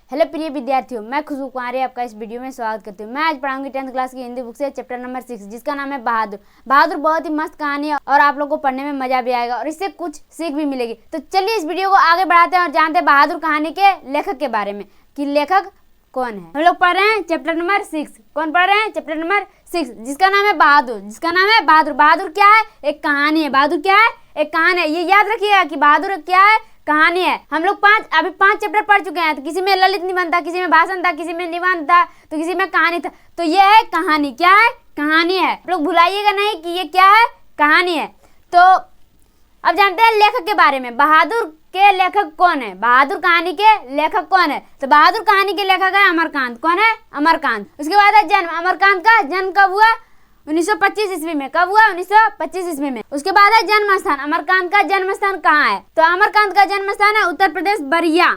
Hello प्रिय विद्यार्थियों, मैं खुशबू कुमारी आपका इस वीडियो में स्वागत करती हूँ। मैं आज पढ़ाऊंगी 10th क्लास की हिंदी बुक से चैप्टर नंबर 6, जिसका नाम है बहादुर। बहादुर बहुत ही मस्त कहानी है और आप लोगों को पढ़ने में मजा भी आएगा और इससे कुछ सीख भी मिलेगी। तो चलिए इस वीडियो को आगे बढ़ाते हैं और जानते हैं बहादुर कहानी के लेखक के बारे में कि लेखक कौन है। हम लोग पढ़ रहे हैं चैप्टर नंबर 6। कौन पढ़ रहे हैं? चैप्टर नंबर 6, जिसका नाम है बहादुर। जिसका नाम है बहादुर। बहादुर क्या है? एक कहानी है। बहादुर क्या है? एक कहानी है। ये याद रखिएगा कि बहादुर क्या है? कहानी है। हम लोग अभी पांच चैप्टर पढ़ चुके हैं। तो किसी में ललित निबंध था, किसी में भाषण था, किसी में निबंध था, तो किसी में कहानी था। तो ये है कहानी। क्या है? कहानी है। आप लोग भुलाइएगा नहीं कि ये क्या है? कहानी है। तो अब जानते हैं लेखक के बारे में। बहादुर के लेखक कौन है? बहादुर कहानी के लेखक कौन है? तो बहादुर कहानी के लेखक है अमरकांत। कौन है? अमरकांत। उसके बाद है जन्म। अमरकांत का जन्म कब हुआ? 1925 ईस्वी में। कब हुआ? 1925 ईस्वी में। उसके बाद है जन्म स्थान। अमरकांत का जन्म स्थान कहाँ है? तो अमरकांत का जन्म स्थान है उत्तर प्रदेश बरिया।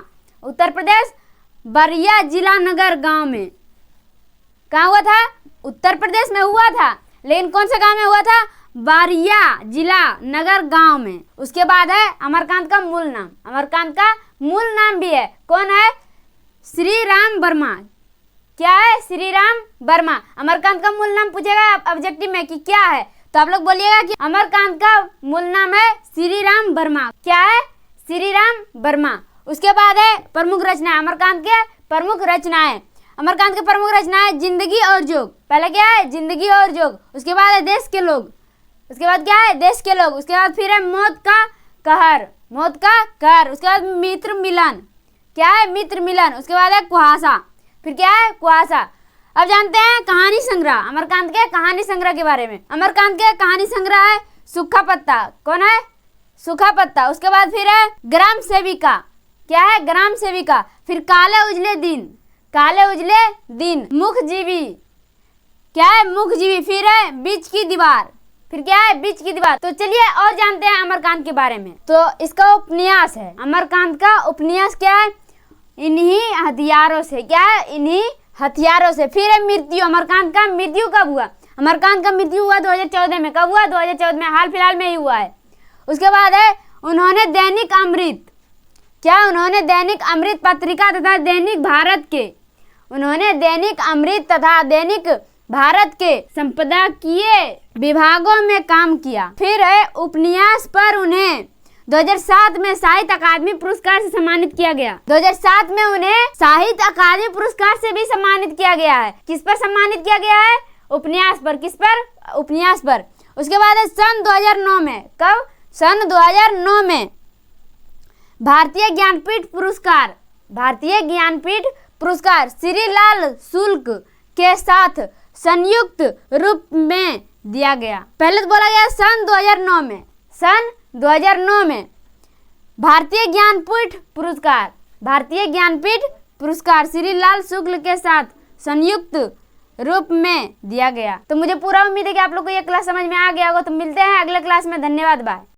उत्तर प्रदेश बरिया जिला नगर गांव में। कहाँ हुआ था? उत्तर प्रदेश में हुआ था, लेकिन कौन से गांव में हुआ था? बरिया जिला नगर गांव में। उसके बाद है अमरकांत का मूल नाम। अमरकांत का मूल नाम भी है। कौन है? श्री राम वर्मा। क्या है? श्री राम वर्मा। अमरकांत का मूल नाम पूछेगा ऑब्जेक्टिव में कि क्या है, तो आप लोग बोलिएगा कि अमरकांत का मूल नाम है श्री राम वर्मा। क्या है? श्री राम वर्मा। उसके बाद है प्रमुख रचनाएं। अमरकांत के प्रमुख रचनाएं। अमरकांत के प्रमुख रचनाएं जिंदगी और जोग। पहले क्या है? जिंदगी और जोग। उसके बाद है देश के लोग। उसके बाद क्या है? देश के लोग। उसके बाद फिर है मौत का कहर। मौत का कहर। उसके बाद मित्र मिलन। क्या है? मित्र मिलन। उसके बाद है कुहासा। फिर क्या है? कुहासा। अब जानते हैं कहानी संग्रह। अमरकांत के कहानी संग्रह के बारे में। अमरकांत के कहानी संग्रह है सूखा पत्ता। कौन है? सूखा पत्ता। उसके बाद फिर है ग्राम सेविका। क्या है? ग्राम सेविका। फिर काले उजले दिन। काले उजले दिन। मुखजीवी। क्या है? मुखजीवी। फिर है बीच की दीवार। फिर क्या है? बीच की दीवार। तो चलिए और जानते हैं अमरकांत के बारे में। तो इसका उपन्यास है। अमरकांत का उपन्यास क्या है? इन्हीं हथियारों से। क्या है? इन्हीं हथियारों से। फिर है मृत्यु। अमरकांत का मृत्यु कब हुआ? अमरकांत का मृत्यु हुआ 2014 में। कब हुआ? 2014 में। हाल फिलहाल में ही हुआ है। उसके बाद है उन्होंने दैनिक अमृत। क्या? उन्होंने दैनिक अमृत पत्रिका तथा दैनिक भारत के उन्होंने दैनिक अमृत तथा दैनिक भारत के संपादकीय विभागों में काम किया। फिर है उपन्यास पर उन्हें 2007 में साहित्य अकादमी पुरस्कार से सम्मानित किया गया। 2007 में उन्हें साहित्य अकादमी पुरस्कार से भी सम्मानित किया गया है। किस पर सम्मानित किया गया है? उपन्यास पर। किस पर? उपन्यास पर। उसके बाद है सन 2009 में। कब? सन 2009 में भारतीय ज्ञानपीठ पुरस्कार। भारतीय ज्ञानपीठ पुरस्कार श्रीलाल शुक्ल के साथ संयुक्त रूप में दिया गया। पहले तो बोला गया सन 2009 में। सन 2009 में भारतीय ज्ञानपीठ पुरस्कार। भारतीय ज्ञानपीठ पुरस्कार श्रीलाल शुक्ल के साथ संयुक्त रूप में दिया गया। तो मुझे पूरा उम्मीद है कि आप लोग को यह क्लास समझ में आ गया होगा। तो मिलते हैं अगले क्लास में। धन्यवाद। बाय।